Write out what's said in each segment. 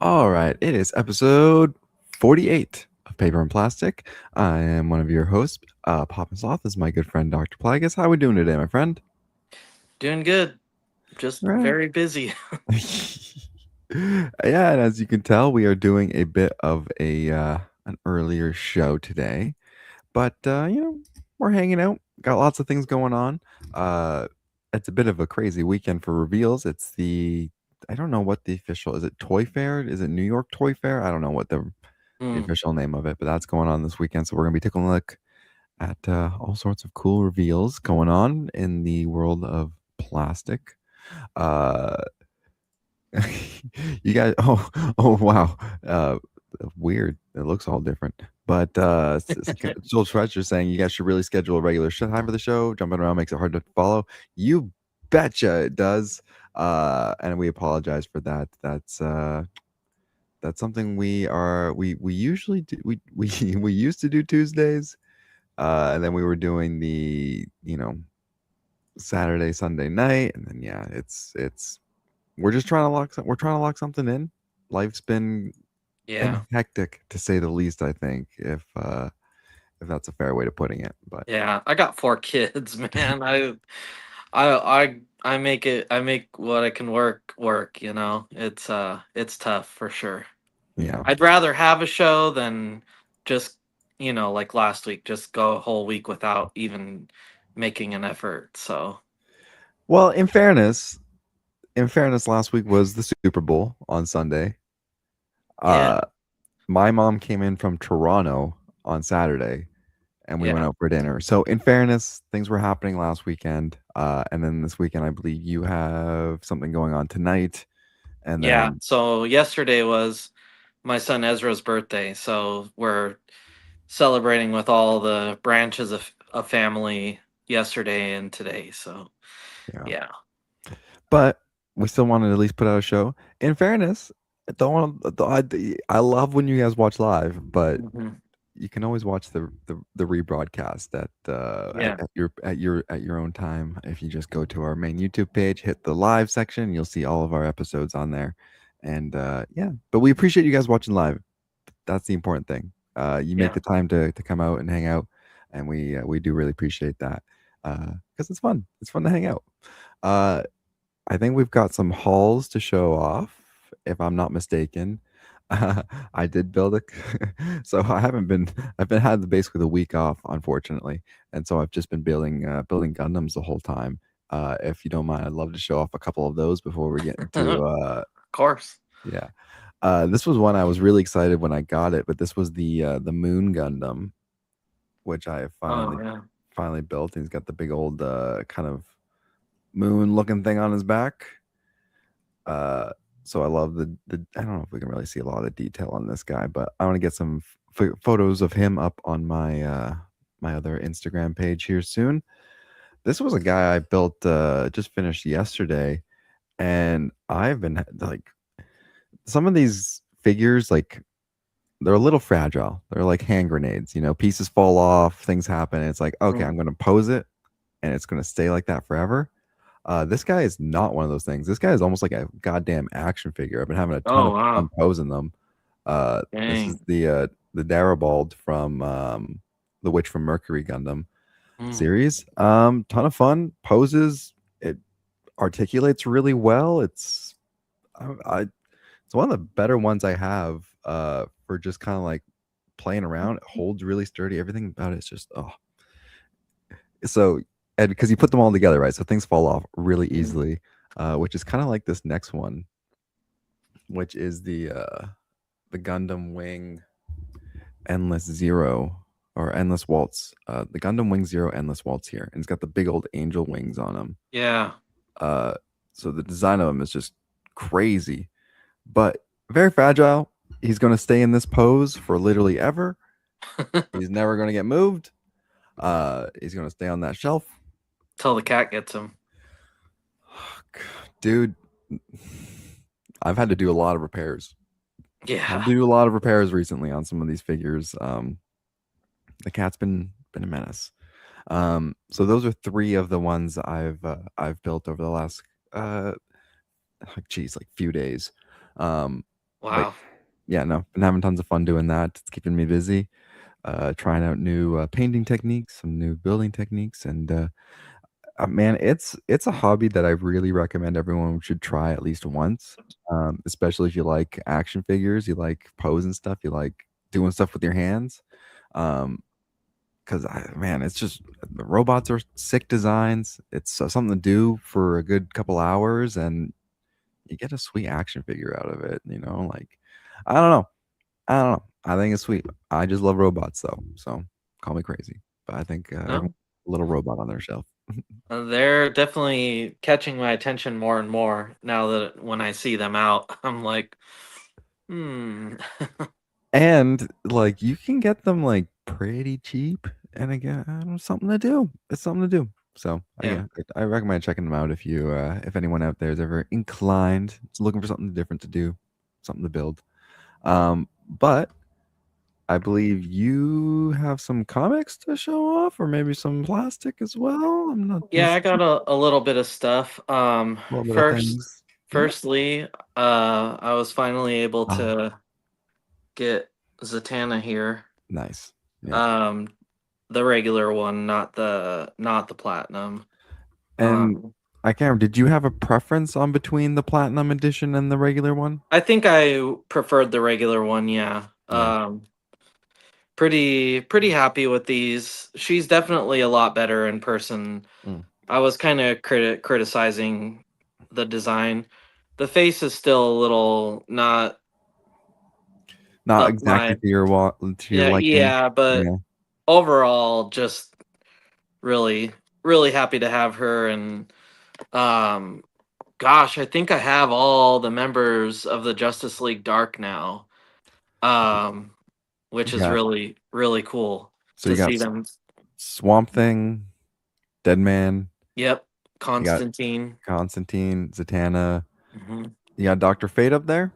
All right, it is episode 48 of Paper and Plastic. I am one of your hosts, Pop and Sloth. This is my good friend, Dr. Plagueis. How are we doing today, my friend? Doing good. Just All right. very busy. Yeah, and as you can tell, we are doing a bit of an earlier show today. But we're hanging out. Got lots of things going on. Uh, it's a bit of a crazy weekend for reveals. It's the I don't know what the official is. It Toy Fair? Is it New York Toy Fair? I don't know what the Mm, official name of it, but that's going on this weekend. So we're gonna be taking a look at all sorts of cool reveals going on in the world of plastic. Uh, you guys, oh wow, weird. It looks all different. But Joel Treasure saying you guys should really schedule a regular time for the show. Jumping around makes it hard to follow. You betcha it does. And we apologize for that. That's something we usually do. We we used to do Tuesdays, and then we were doing the Saturday Sunday night, and then yeah, it's we're just trying to we're trying to lock something in. Life's been yeah. hectic to say the least. I think if that's a fair way to putting it, but Yeah. I got four kids, man. I make it I make what I can work, you know. It's tough for sure. yeah. I'd rather have a show than just, like last week, just go a whole week without even making an effort. So, Well, in fairness, last week was the Super Bowl on Sunday. yeah. Uh, my mom came in from Toronto on Saturday, and we went Yeah. out for dinner. So, in fairness, things were happening last weekend, and then this weekend, I believe you have something going on tonight, and Yeah. then So, yesterday was my son Ezra's birthday, so we're celebrating with all the branches of family yesterday and today. So yeah. yeah, But we still wanted to at least put out a show. In fairness, I don't want. I love when you guys watch live, but hmm you can always watch the rebroadcast yeah, at your own time. If you just go to our main YouTube page, hit the live section, you'll see all of our episodes on there. And yeah, but we appreciate you guys watching live. That's the important thing. You make yeah, the time to come out and hang out, and we do really appreciate that because it's fun. It's fun to hang out. Uh, I think we've got some hauls to show off, if I'm not mistaken. I did build a, so I haven't been. I've been had basically the week off, unfortunately, and so I've just been building Gundams the whole time. If you don't mind, I'd love to show off a couple of those before we get of into course. yeah. This was one I was really excited when I got it, but this was the Moon Gundam, which I have Oh yeah, finally built. And he's got the big old kind of moon looking thing on his back. Uh, so I love the. I don't know if we can really see a lot of detail on this guy, but I want to get some photos of him up on my other Instagram page here soon. This was a guy I built just finished yesterday, and I've been like some of these figures like they're a little fragile. They're like hand grenades, pieces fall off, things happen. And it's like, okay, Mm. I'm going to pose it and it's going to stay like that forever. This guy is not one of those things. This guy is almost like a goddamn action figure. I've been having a ton Oh of fun wow, posing them. This is dang. the Darabald from the Witch from Mercury Gundam Mm. series. Ton of fun poses. It articulates really well. It's one of the better ones I have for just kind of like playing around. It holds really sturdy. Everything about it is just so and because you put them all together, right? So things fall off really Mm. easily, which is kind of like this next one, which is the Gundam Wing Endless Zero or Endless Waltz. The Gundam Wing Zero Endless Waltz here, and it's got the big old angel wings on them. Yeah. Uh, so the design of them is just crazy, but very fragile. He's going to stay in this pose for literally ever. He's never going to get moved. He's going to stay on that shelf. Till the cat gets him. Dude, I've had to do a lot of repairs. Had Yeah. to do a lot of repairs recently on some of these figures. The cat's been a menace. So those are three of the ones I've built over the last like geez, like few days. Um, Like, Wow. yeah, no, been having tons of fun doing that. It's keeping me busy. Trying out new painting techniques, some new building techniques, and man, it's a hobby that I really recommend everyone should try at least once. Especially if you like action figures, you like pose and stuff, you like doing stuff with your hands. Um, because man, it's just the robots are sick designs. It's something to do for a good couple hours, and you get a sweet action figure out of it. Like I don't know, I don't know. I think it's sweet. I just love robots though, so call me crazy, but I think everyone No, a little robot on their shelf. they're definitely catching my attention more and more now that when I see them out, I'm like, hmm. And like you can get them like pretty cheap, and again, I don't know, something to do. It's something to do. So Yeah. yeah, I recommend checking them out if anyone out there is ever inclined, looking for something different to do, something to build. But I believe you have some comics to show off, or maybe some plastic as well. I'm not Yeah, I sure. got a little bit of stuff. A little bit of First, things. Yeah. firstly, I was finally able Oh, to get Zatanna here. nice. Yeah. Um, the regular one, not the platinum. And Um, I can't remember, did you have a preference on between the platinum edition and the regular one? I think I preferred the regular one, yeah. Yeah. Pretty happy with these. She's definitely a lot better in person. Mm. I was kind of criticizing the design. The face is still a little not Not up exactly my to your liking. yeah, but Yeah. overall just really happy to have her. And um gosh, I think I have all the members of the Justice League Dark now. Um which You is got really cool so to you got see them. Swamp Thing, Deadman, Yep, you got Constantine. Constantine, Zatanna, Hmm. you got Doctor Fate up there?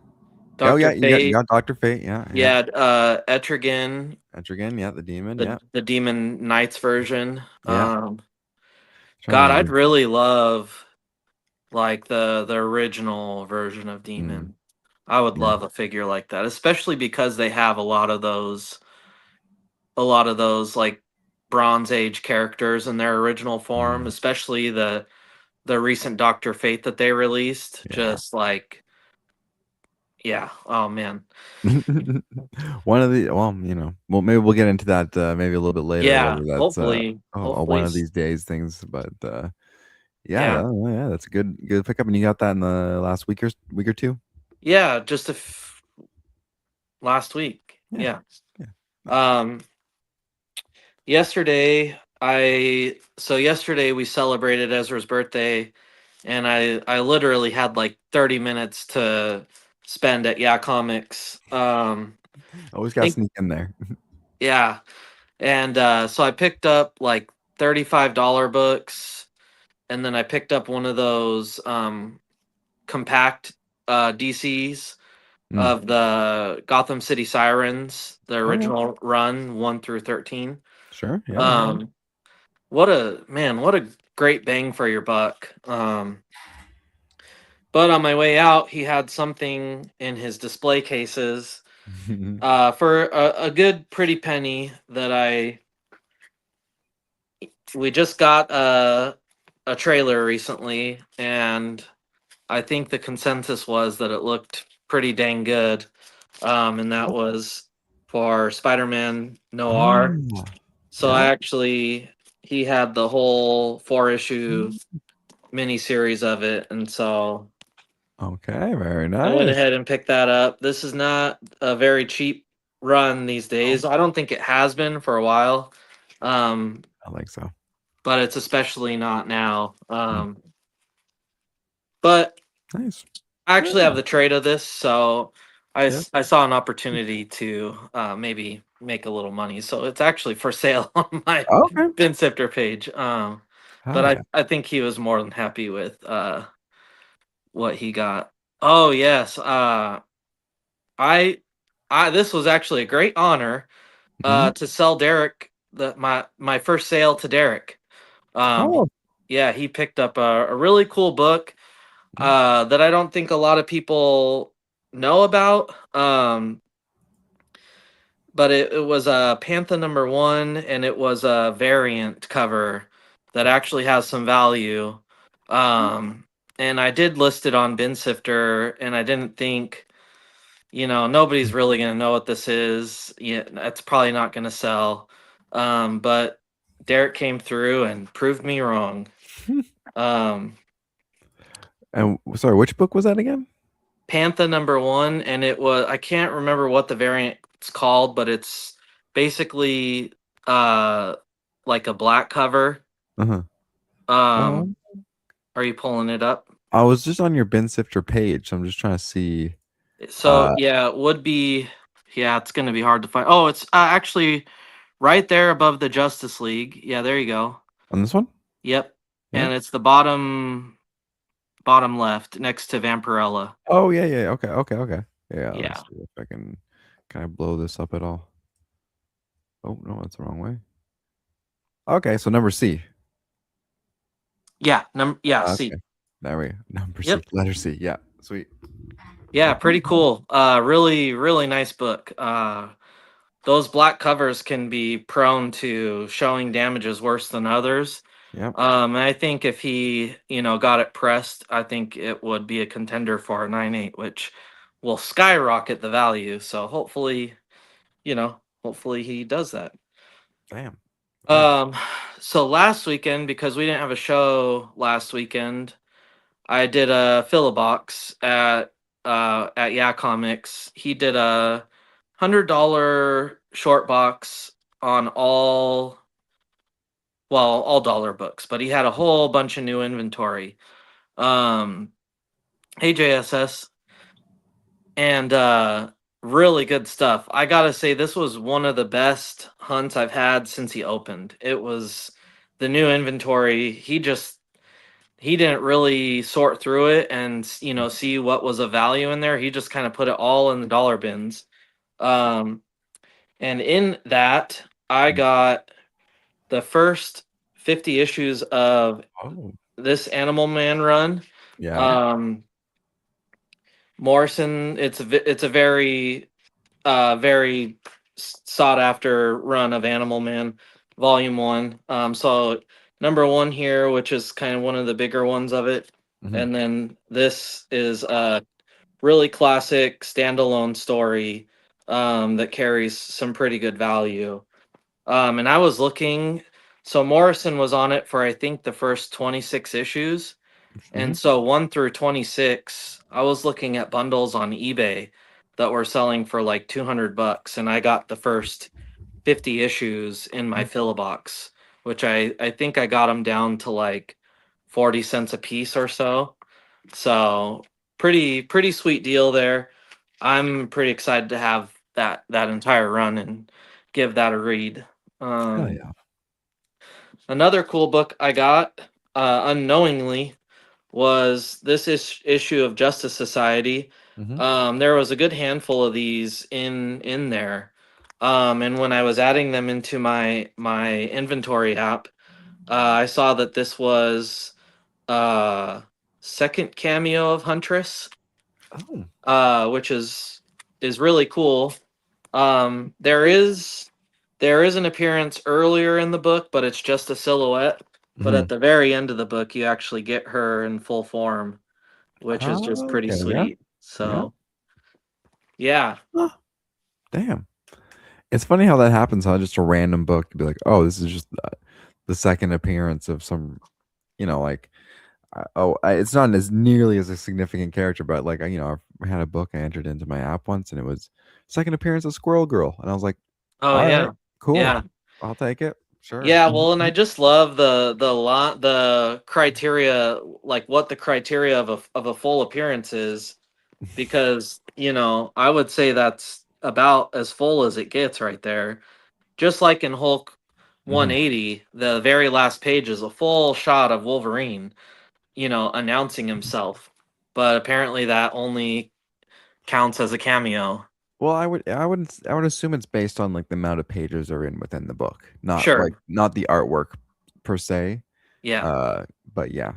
Oh yeah, Dr. you Fate. got Doctor Fate, yeah, yeah. Yeah, Etrigan, Etrigan, yeah, the demon, yeah. the Demon Knights version. Yeah. Trying to God, I'd remember. really love like the original version of Mm, Demon. I would yeah. love a figure like that, especially because they have a lot of those like Bronze Age characters in their original form, Mm, especially the recent Doctor Fate that they released. yeah. Just like, yeah, oh man. One of the well, maybe we'll get into that, maybe a little bit later, Yeah, whether that's, hopefully one of these days things, but, yeah, yeah. yeah, that's a good pickup, and you got that in the last week or 2? Yeah, last week. Yeah, Yeah. yeah, nice. Um yesterday we celebrated Ezra's birthday, and I literally had like 30 minutes to spend at Yeah Comics. Always I gotta think sneak in there. yeah. And so I picked up like $35 books, and then I picked up one of those compact DCs Mm. of the Gotham City Sirens, the Okay. original run 1 through 13. Sure, yeah, yeah. Um what a great bang for your buck. But on my way out, he had something in his display cases for a good pretty penny that we just got a trailer recently, and I think the consensus was that it looked pretty dang good. And that was for Spider-Man Noir. Oh, So yeah. he had the whole 4 issue miniseries of it, and so Okay, very I went nice. ahead and picked that up. This is not a very cheap run these Oh, days. I don't think it has been for a while, um, I like so. but it's especially not now. Mm, But nice. I actually Yeah, have the trade of this, so yeah. I saw an opportunity to maybe make a little money. So it's actually for sale on my Okay. Bin Sifter page. But Hell I yeah. I think he was more than happy with what he got. Oh yes, I I this was actually a great honor Mhm. to sell Derek my first sale to Derek. Um, Oh, yeah, he picked up a really cool book mm, that I don't think a lot of people know about. But it was a Pantha #1, and it was a variant cover that actually has some value. Um, and I did list it on Bin Sifter, and I didn't think, nobody's really gonna know what this is. Yeah, that's probably not gonna sell. But Derek came through and proved me wrong. Um, And sorry, which book was that again? Pantha #1, and it was, I can't remember what the variant's called, but it's basically uh like a black cover. Uh-huh. Um, are you pulling it up? I was just on your Bin Sifter page, so I'm just trying to see. So yeah, it would be, yeah, it's gonna be hard to find. Oh, it's actually right there above the Justice League. Yeah, there you go. On this one? Yep. Yeah. And it's the bottom left next to Vampirella. Oh yeah, yeah. Okay, okay, okay. Yeah, let's Yeah. see if I can I blow this up at all. Oh no, that's the wrong way. Okay, so number C. Yeah, yeah, see. Okay. There we go. Number C. Yep. Letter C. Yeah. Sweet. Yeah, pretty cool. Really, really nice book. Those black covers can be prone to showing damages worse than others. Yep. And I think if he, got it pressed, I think it would be a contender for a 9.8, which will skyrocket the value. So hopefully he does that. Damn. Nice. Um, so last weekend, because we didn't have a show last weekend, I did a Philobox at Yeah Comics. He did a $100 short box on all dollar books, but he had a whole bunch of new inventory. Hey JSS, and really good stuff. I gotta say, this was one of the best hunts I've had since he opened. It was the new inventory. He didn't really sort through it and see what was of value in there. He just kind of put it all in the dollar bins. Um, and in that, I got the first 50 issues of Oh. this Animal Man run. Yeah. Um, Morrison, it's a very very sought after run of Animal Man, Volume 1. So #1 here, which is kind of one of the bigger ones of it, Mhm. and then this is a really classic standalone story that carries some pretty good value. And I was looking, so Morrison was on it for I think the first 26 issues. And Mhm. so 1 through 26, I was looking at bundles on eBay that were selling for like $200, and I got the first 50 issues in my Philobox, which I think I got them down to like 40 cents a piece or so. So pretty sweet deal there. I'm pretty excited to have that entire run and give that a read. Hell Um, yeah. Another cool book I got unknowingly was this issue of Justice Society. Mhm. There was a good handful of these in there, and when I was adding them into my inventory app, I saw that this was uh second cameo of Huntress, Oh. which is really cool. There is an appearance earlier in the book, but it's just a silhouette. But Mhm. at the very end of the book, you actually get her in full form, which is just Oh, pretty okay, yeah. sweet. Yeah. So yeah, Huh. Damn. It's funny how that happens, huh? Just a random book, you'd be like, "Oh, this is just the second appearance of some," like, it's not as nearly as a significant character, but, like, I had a book I entered into my app once, and it was second appearance of Squirrel Girl, and I was like, oh "Alright, yeah, cool. yeah, I'll take it. Sure." yeah. Well, and I just love the criteria, like what the criteria of a full appearance is, because I would say that's about as full as it gets right there. Just like in Hulk Mhm. 180, the very last page is a full shot of Wolverine, announcing himself. But apparently that only counts as a cameo. Well, I would assume it's based on, like, the amount of pages are in within the book, not, like Sure. not the artwork per se, Yeah. uh, but yeah,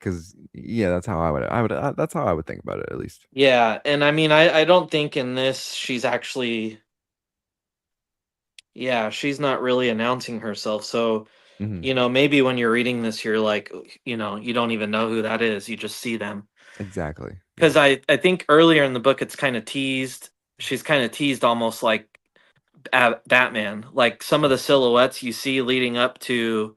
because yeah, that's how I would think about it at least. Yeah, and I mean, I don't think in this she's actually, yeah, she's not really announcing herself. So, Hmm. maybe when you're reading this, you're like, you don't even know who that is. You just see them. Exactly. Yeah. Because I think earlier in the book, it's kind of teased. She's kind of teased almost like Batman. Like some of the silhouettes you see leading up to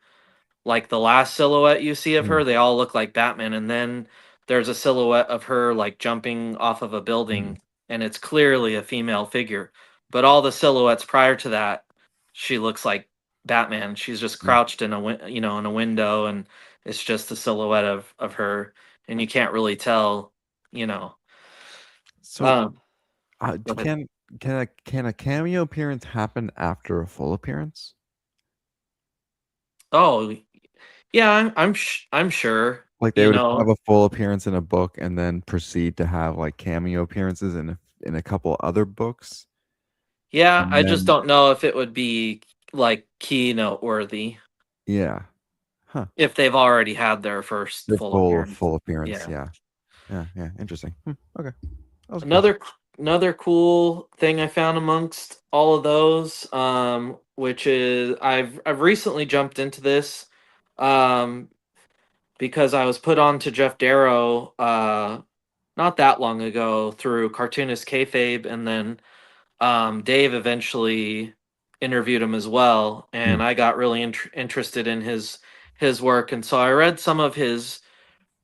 like the last silhouette you see of Mhm. her, they all look like Batman. And then there's a silhouette of her like jumping off of a Mhm. building, and it's clearly a female figure. But all the silhouettes prior to that, she looks like Batman. She's just Mm. crouched in in a window, and it's just a silhouette of her, and you can't really tell, you know. So, Um, go ahead. can a cameo appearance happen after a full appearance? Oh, yeah, I'm sure. Like they You would have know, a full appearance in a book and then proceed to have like cameo appearances in a couple other books, yeah, and I just then don't know if it would be like keynote worthy yeah, huh? if they've already had their first The full full appearance. full appearance, Yeah. yeah, yeah, interesting. Okay, that was cool. Another cool thing I found amongst all of those, which is I've recently jumped into this, um, because I was put on to Jeff Darrow not that long ago through Cartoonist Kayfabe, and then Dave eventually interviewed him as well, Mm. and I got really interested in his work, and so I read some of his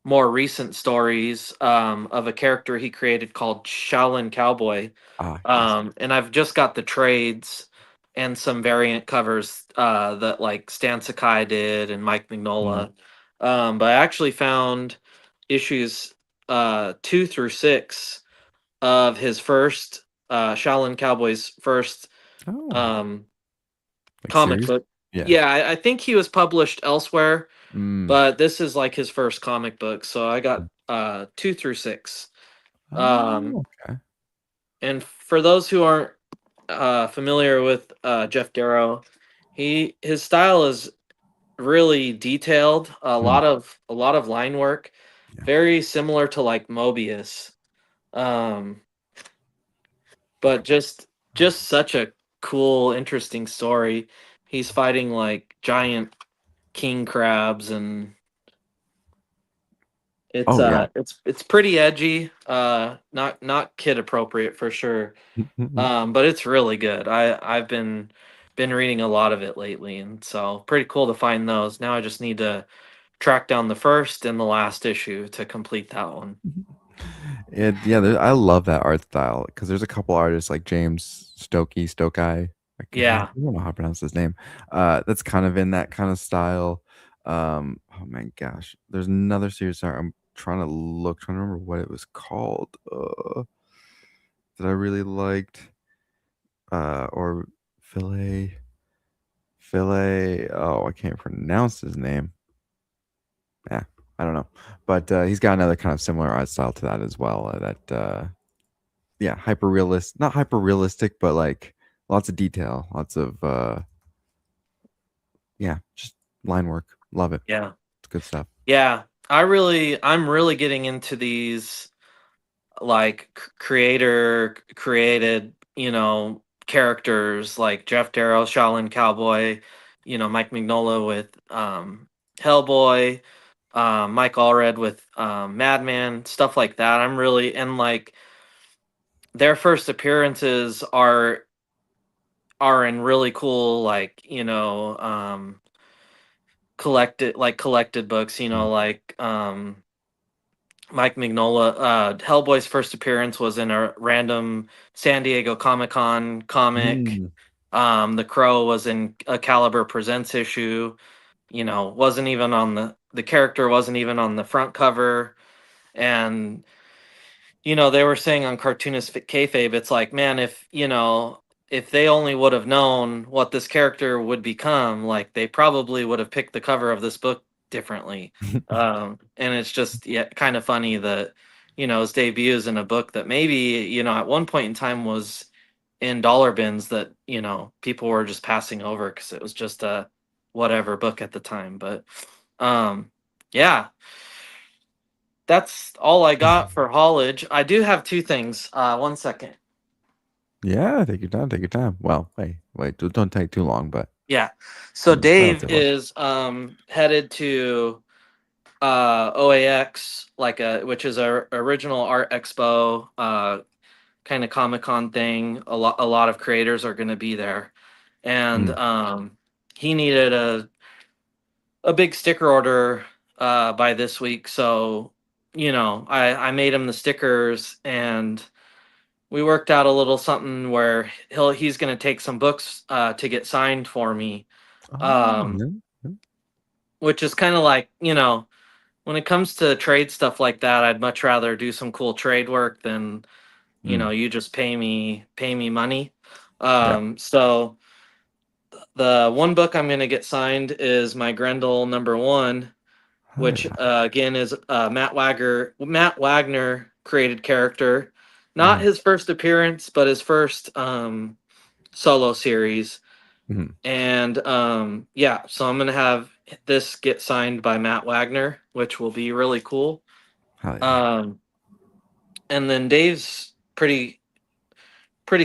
more recent stories of a character he created called Shaolin Cowboy, Ah, yes. and I've just got the trades and some variant covers that like Stan Sakai did and Mike Mm. Mignola, but I actually found issues 2 through 6 of his first Shaolin Cowboy's first Oh, um, like comic series? book. Yeah. Yeah, I think he was published elsewhere, Mm. but this is like his first comic book. So I got 2 through 6. Um, Oh, okay. and for those who aren't familiar with Jeff Darrow, his style is really detailed. Mm. A lot of line work, Yeah. very similar to like Mobius. Um, but just such a cool, interesting story. He's fighting like giant king crabs, and Oh, yeah. it's pretty edgy, not kid appropriate for sure. But it's really good. I've been reading a lot of it lately, and so pretty cool to find those. Now I just need to track down the first and the last issue to complete that one. Yeah, I love that art style because there's a couple artists like James Stokey. I Yeah. don't know how to pronounce his name. That's kind of in that kind of style. Oh my gosh, there's another series. Sorry, I'm trying to remember what it was called. That I really liked. Or Filet. Oh, I can't pronounce his name. Yeah, I don't know, but he's got another kind of similar art style to that as well. Yeah, not hyper realistic, but like lots of detail, lots of yeah, just line work. Love it. Yeah. It's good stuff. Yeah. I'm really getting into these like creator created, characters like Jeff Darrow, Shaolin Cowboy, Mike Mignola with Hellboy, Mike Allred with Madman, stuff like that. I'm really, and like their first appearances are in really cool, like, collected books, Mm. like Mike Mignola. Hellboy's first appearance was in a random San Diego Comic Con comic. Mm. The Crow was in a Caliber Presents issue. Wasn't even on the character wasn't even on the front cover, and they were saying on Cartoonist Kayfabe, it's like, man, if they only would have known what this character would become, like they probably would have picked the cover of this book differently. And it's just, yeah, kind of funny that his debut is in a book that maybe at one point in time was in dollar bins that people were just passing over because it was just a whatever book at the time. But um, yeah, that's all I got for haulage. I do have two things. One second. Yeah, take your time. Take your time. Well, wait. Don't take too long, but Yeah. So try not Dave too long. is headed to OAX, which is a original art expo, kind of Comic-Con thing. A lot of creators are going to be there, and Mm. he needed a big sticker order by this week. So, I made him the stickers, and we worked out a little something where he's going to take some books to get signed for me, Oh, um, yeah. Yeah. which is kind of like, when it comes to trade stuff like that, I'd much rather do some cool trade work than Mm. you just pay me money. Yeah. So the one book I'm going to get signed is my Grendel #1, Oh which yeah. again is Matt Wagner created character. Not Mhm. his first appearance, but his first solo series. Mhm. And yeah, so I'm gonna have this get signed by Matt Wagner, which will be really cool. Hell yeah. Um, and then Dave's pretty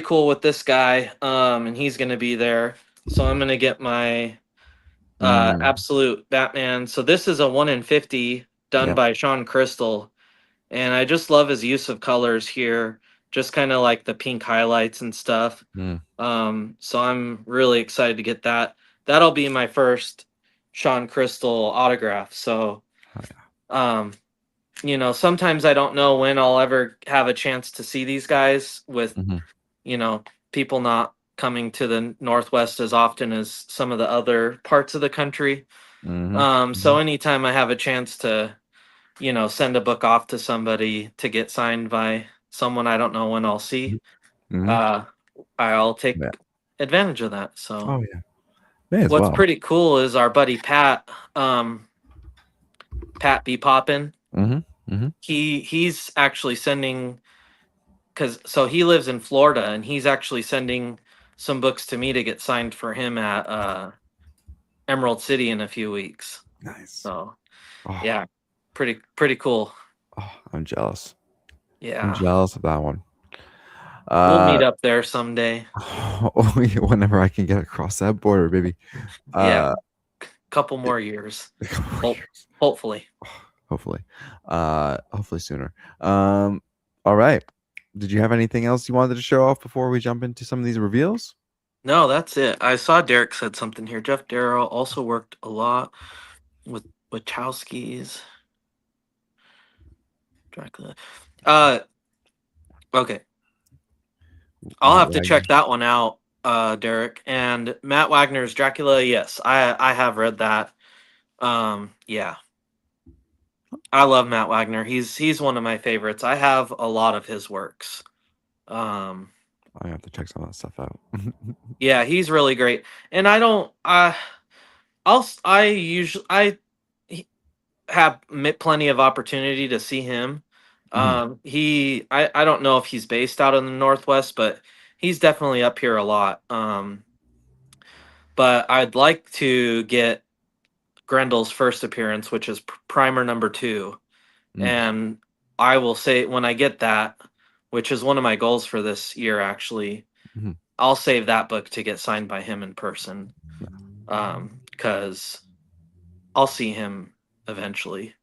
cool with this guy, and he's gonna be there. So I'm gonna get my Mm. absolute Batman. So this is a 1 in 50 done Yep. by Sean Crystal, and I just love his use of colors here, just kind of like the pink highlights and stuff. Mm. So I'm really excited to get that. That'll be my first Sean Crystal autograph. So, Hell yeah. um, sometimes I don't know when I'll ever have a chance to see these guys with, Mhm. you know, people not coming to the Northwest as often as some of the other parts of the country. Mhm. So Mhm. anytime I have a chance to, send a book off to somebody to get signed by someone I don't know when I'll see, Mhm. uh, I'll take Yeah. advantage of that. So Oh yeah. May as what's well. pretty cool is our buddy Pat B. Poppin. Mhm. Mhm. He's actually sending, because so he lives in Florida, and he's actually sending some books to me to get signed for him at Emerald City in a few weeks. Nice. So Oh, yeah, pretty cool. I'm jealous. I'm Yeah, jealous of that one. we'll meet Uh, up there someday. yeah, whenever I can get across that border, baby. Yeah, Uh, couple more years. a couple more Hope, years. hopefully. Hopefully. Hopefully sooner. All right. Did you have anything else you wanted to show off before we jump into some of these reveals? No, that's it. I saw Derek said something here. Jeff Darrow also worked a lot with Wachowskis. Dracula. Uh, okay. I'll Matt have to check Wagner. that one out, Derek. And Matt Wagner's Dracula. Yes, I have read that. Yeah, I love Matt Wagner. He's one of my favorites. I have a lot of his works. Um, I have to check some of that stuff out. yeah, he's really great. And I don't. I usually he- have plenty of opportunity to see him. Mhm. I don't know if he's based out in the Northwest, but he's definitely up here a lot. But I'd like to get Grendel's first appearance, which is Primer #2, Mm. and I will say when I get that, which is one of my goals for this year, actually, Mhm. I'll save that book to get signed by him in person, because I'll see him eventually.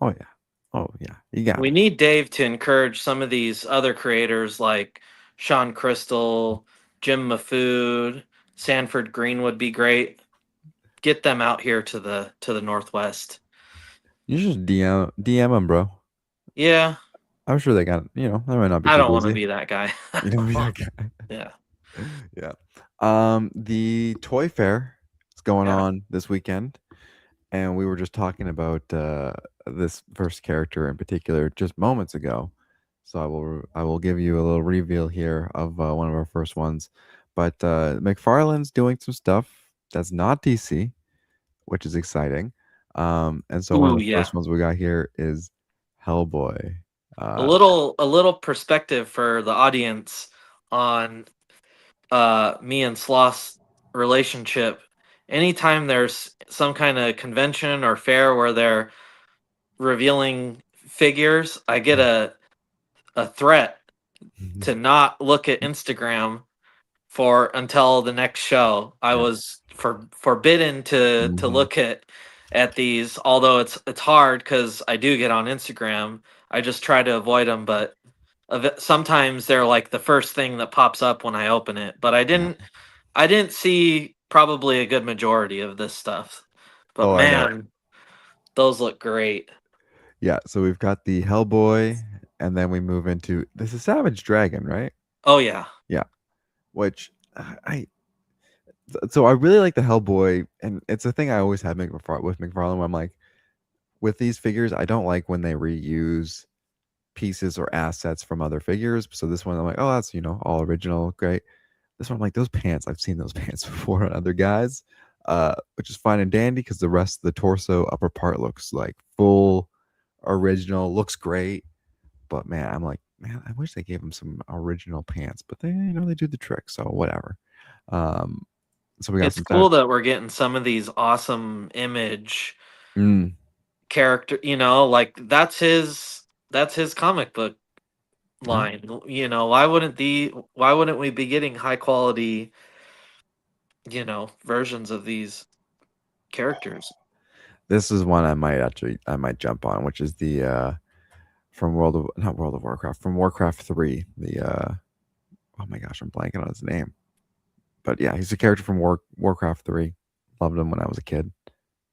Oh yeah. Oh yeah. You got We it. need Dave to encourage some of these other creators like Sean Crystal, Jim Mafood, Sanford Green would be great. Get them out here to the Northwest. You should DM them, bro. Yeah, I'm sure they got, they might not be I too don't want to busy. be that guy. You know, be that guy. Yeah, Yeah. The toy fair is going yeah. on this weekend, and we were just talking about this first character in particular just moments ago. So I will give you a little reveal here of one of our first ones. But McFarlane's doing some stuff that's not DC, which is exciting. And so one of Ooh, the yeah. first ones we got here is Hellboy. A Uh, little a little perspective for the audience on me and Sloth's relationship. Anytime there's some kind of convention or fair where they're revealing figures, I get a threat to not look at Instagram for until the next show. I Yeah. was forbidden to Mhm. look at these, although it's hard because I do get on Instagram. I just try to avoid them, but sometimes they're like the first thing that pops up when I open it. But Yeah. I didn't see probably a good majority of this stuff. But Oh, I know. man, those look great. Yeah, so we've got the Hellboy, and then we move into this is Savage Dragon, right? Oh yeah. Yeah, which I so I really like the Hellboy, and it's a thing I always have with McFarlane. Where I'm like, with these figures, I don't like when they reuse pieces or assets from other figures. So this one, I'm like, oh, that's all original, great. This one, I'm like, those pants, I've seen those pants before on other guys, which is fine and dandy because the rest of the torso upper part looks like full original, looks great. But man, I'm like, man, I wish they gave him some original pants, but they do the trick, so whatever. Um, so we got It's some cool that we're getting some of these awesome image mm, character, like that's his comic book yeah. line. Why wouldn't we be getting high quality, versions of these characters? This is one I might jump on, which is the from World of not World of Warcraft, from Warcraft 3. The oh my gosh, I'm blanking on his name. But yeah, he's a character from Warcraft 3. Loved him when I was a kid.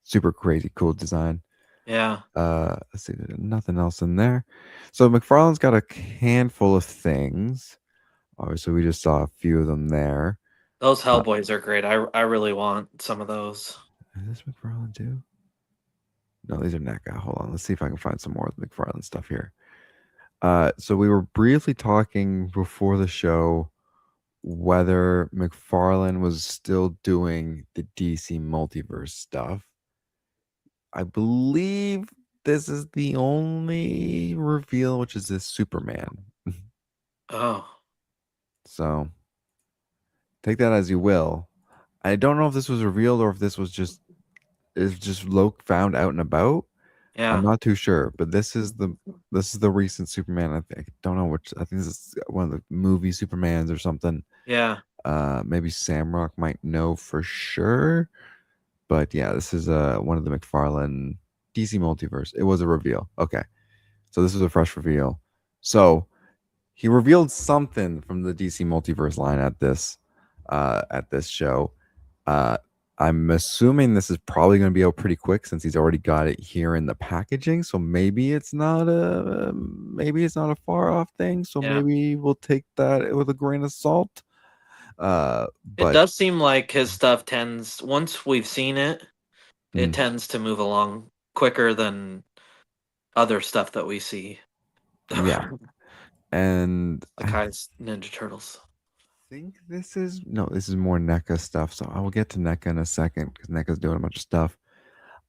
Super crazy cool design. Yeah. Let's see, there's nothing else in there. So McFarlane's got a handful of things. Obviously, we just saw a few of them there. Those Uh, Hellboys are great. I really want some of those. is this McFarlane too? No, these are NECA. Hold on, let's see if I can find some more of the McFarlane stuff here. So we were briefly talking before the show whether McFarlane was still doing the DC multiverse stuff. I believe this is the only reveal, which is this Superman. Oh. So take that as you will. I don't know if this was revealed or if this was just Loke found out and about. I'm Yeah. not too sure, but this is the recent Superman. I don't know which. I think this is one of the movie Supermans or something. Yeah. Maybe Samrock might know for sure, but yeah, this is one of the McFarlane DC multiverse. It was a reveal. Okay, so this is a fresh reveal. So he revealed something from the DC multiverse line at this show. Uh, I'm assuming this is probably going to be out pretty quick since he's already got it here in the packaging. So maybe it's not a far off thing. So Yeah. maybe we'll take that with a grain of salt. It But does seem like his stuff tends, once we've seen it, it mm, tends to move along quicker than other stuff that we see. yeah, and I Sakai's Ninja Turtles. think this is more NECA stuff. So I will get to NECA in a second because NECA's doing a bunch of stuff.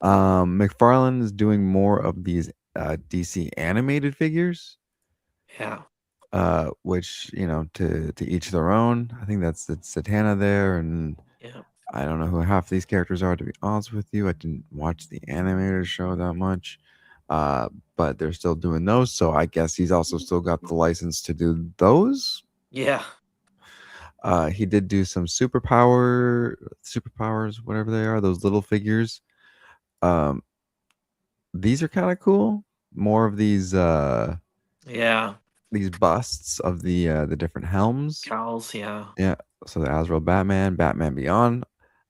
McFarlane is doing more of these DC animated figures, Yeah. which to each their own. I think that's Satana there, and Yeah. I don't know who half these characters are. To be honest with you, I didn't watch the animated show that much, uh, but they're still doing those. So I guess he's also still got the license to do those. Yeah. He did do some superpowers, whatever they are, those little figures. Um, these are kind of cool. More of Yeah. these busts of the different helms. Cows. Yeah. Yeah. So the Azrael Batman, Batman Beyond.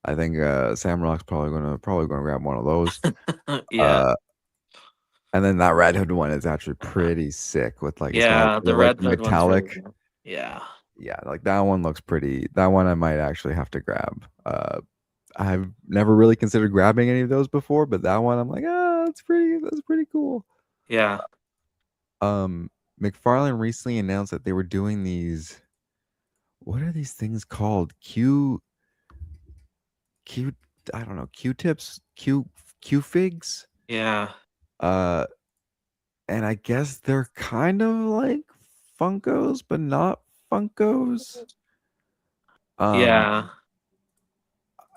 I think Samrock's probably gonna grab one of those. Yeah. Uh, and then that Red Hood one is actually pretty sick with like it's got Yeah. The like Red Hood one's really metallic. good. Yeah. Yeah, like that one looks pretty. That one I might actually have to grab. I've never really considered grabbing any of those before, but that one I'm like, that's pretty cool. Yeah. Um, McFarlane recently announced that they were doing these. What are these things called? Q, I don't know, Q-tips, Q figs. Yeah. Uh, and I guess they're kind of like Funkos, but not Funkos. Um, Yeah.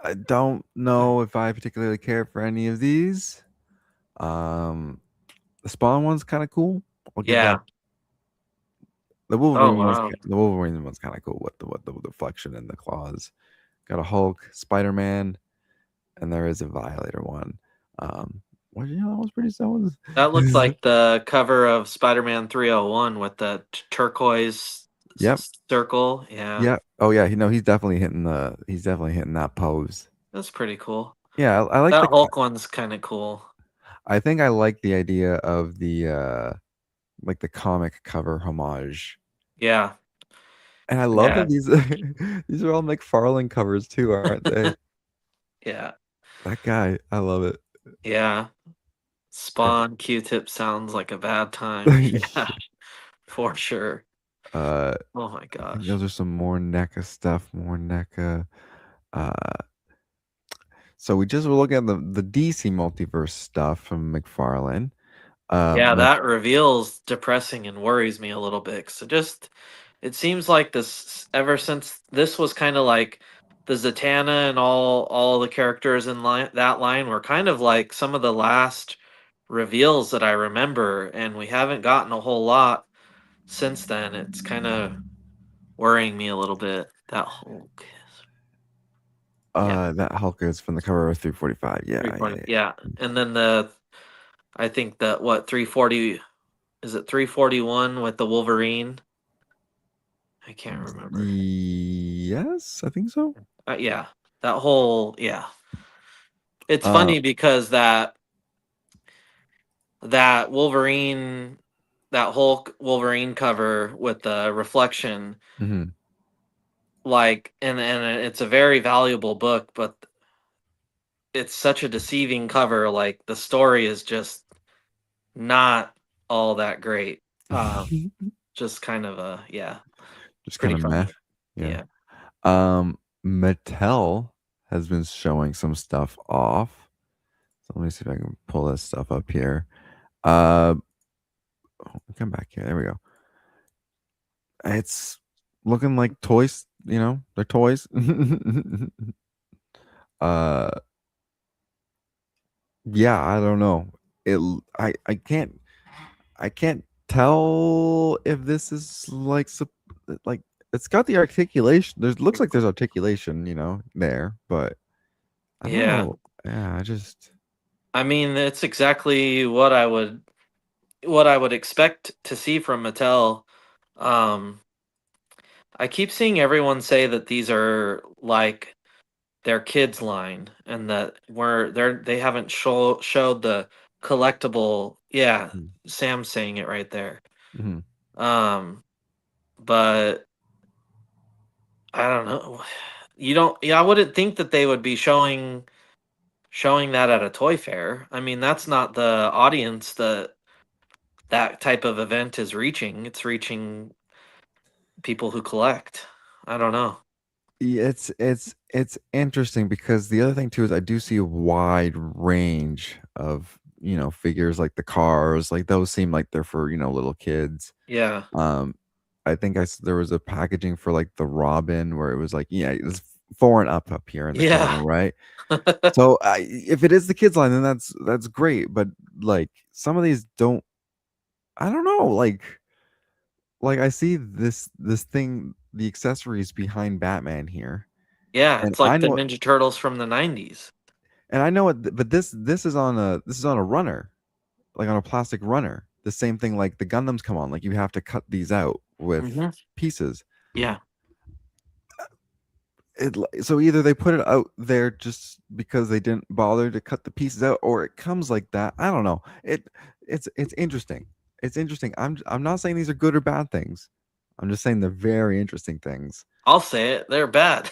I don't know if I particularly care for any of these. Um, The Spawn one's kind of cool. I'll give Yeah. that. The Oh Wolverine wow. one's kind of cool with the flexion and the claws. Got a Hulk, Spider-Man, and there is a Violator one. Well, that was pretty. That was. That looked like the cover of Spider-Man 301 with the turquoise Yep. circle. Yeah. Yep. Oh yeah. He's definitely hitting the. He's definitely hitting that pose. That's pretty cool. Yeah, I like That the. Hulk one's kind of cool. I think I like the idea of the like the comic cover homage. Yeah. And I love Yeah. that these are all McFarlane covers too, aren't they? Yeah. That guy, I love it. Yeah. And, Spawn Q-Tip sounds like a bad time. Yeah. For sure. uh, Oh my I think gosh. those are some more NECA stuff, more NECA. So we just were looking at the DC multiverse stuff from McFarlane. Yeah, But that reveals depressing and worries me a little bit. So it seems like this ever since this was kind of like the Zatanna and all the characters in line were kind of like some of the last reveals that I remember, and we haven't gotten a whole lot since then. It's kind of worrying me a little bit. That Hulk. Yeah, that Hulk is from the cover of 345. Yeah, 340. Yeah, and then I think that what 340 is it 341 with the Wolverine? I can't remember. Yes, I think so. Yeah, that whole yeah. It's Uh, funny because that Wolverine, that Hulk Wolverine cover with the reflection, mhm. like, and it's a very valuable book, but it's such a deceiving cover. Like the story is just not all that great. Just kind of a yeah, Just kind pretty of meh. funny. Yeah. Yeah. Mattel has been showing some stuff off. So let me see if I can pull this stuff up here. Uh, come back here. There we go. It's looking like toys. They're toys. uh, yeah, I don't know. I can't tell if this is like it's got the articulation. Looks like there's articulation, there, but I don't Yeah. know. Yeah, I just. I mean, it's exactly what I would expect to see from Mattel. Um, I keep seeing everyone say that these are like their kids line, and that they haven't showed the collectible. Yeah, Sam's saying it right there. Mhm. Um, but I don't know. You don't. Yeah, I wouldn't think that they would be showing that at a toy fair. I mean, that's not the audience that type of event is reaching. It's reaching people who collect. I don't know. Yeah, it's interesting because the other thing too is I do see a wide range of figures like the cars, like those seem like they're for little kids. Yeah. um I think there was a packaging for like the Robin where it was like, yeah, it's 4 and up here in the corner, Yeah. right? So if it is the kids line, then that's great, but like some of these don't. I don't know, like I see this thing, the accessories behind Batman here, Yeah, and it's I like the know. Ninja Turtles from the 90s. And I know it, but this is on a runner, like on a plastic runner. The same thing like the Gundams come on, like you have to cut these out with Mhm. pieces. Yeah. So either they put it out there just because they didn't bother to cut the pieces out, or it comes like that. I don't know. It's interesting. It's interesting. I'm not saying these are good or bad things. I'm just saying they're very interesting things. I'll say it. They're bad.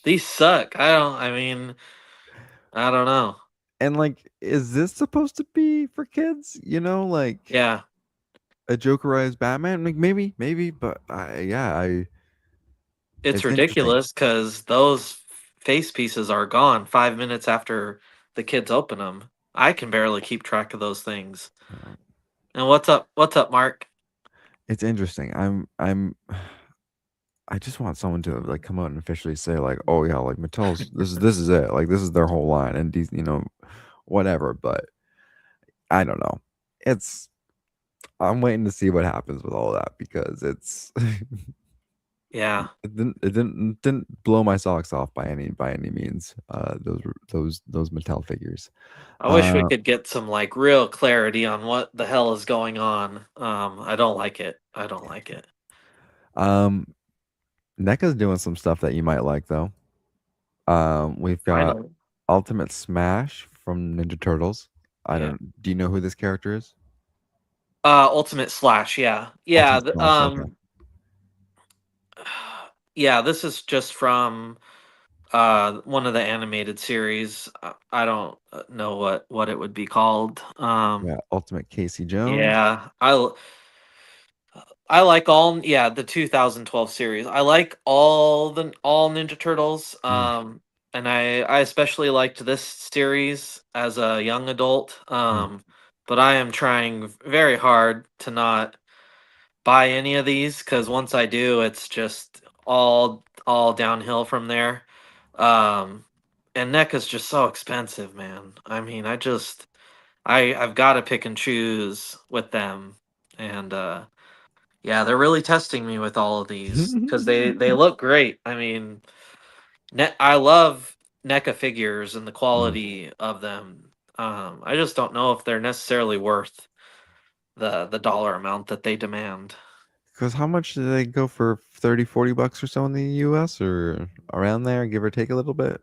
These suck. I mean, I don't know. And like, is this supposed to be for kids? Like Yeah. a Jokerized Batman? Like maybe, but It's it's interesting. ridiculous cuz those face pieces are gone 5 minutes after the kids open them. I can barely keep track of those things. Uh, And what's up? What's up, Mark? It's interesting. I just want someone to like come out and officially say like, oh yeah, like Mattel's this is it. Like this is their whole line, and these, whatever. But I don't know. It's I'm waiting to see what happens with all that because it's Yeah. it didn't blow my socks off by any means. Those Mattel figures. I wish we Uh, could get some like real clarity on what the hell is going on. I don't like it. I don't like it. um, NECA's doing some stuff that you might like though. We've got Finally. Ultimate Smash from Ninja Turtles. I Yeah. don't. Do you know who this character is? Ultimate Slash, yeah. Yeah, Ultimate Smash. Okay. yeah, this is just from one of the animated series. I don't know what it would be called. Yeah. Ultimate Casey Jones. Yeah, I like all, yeah, the 2012 series. I like all Ninja Turtles. Mm, And I especially liked this series as a young adult. mm. But I am trying very hard to not buy any of these because once I do, it's just all downhill from there. Um, and NECA's just so expensive, man. I mean, I've got to pick and choose with them, and yeah, they're really testing me with all of these because they look great. I mean, I love NECA figures and the Mm. quality of them. I just don't know if they're necessarily worth the dollar amount that they demand. Because how much do they go for 30, 40 bucks or so in the US or around there, give or take a little bit?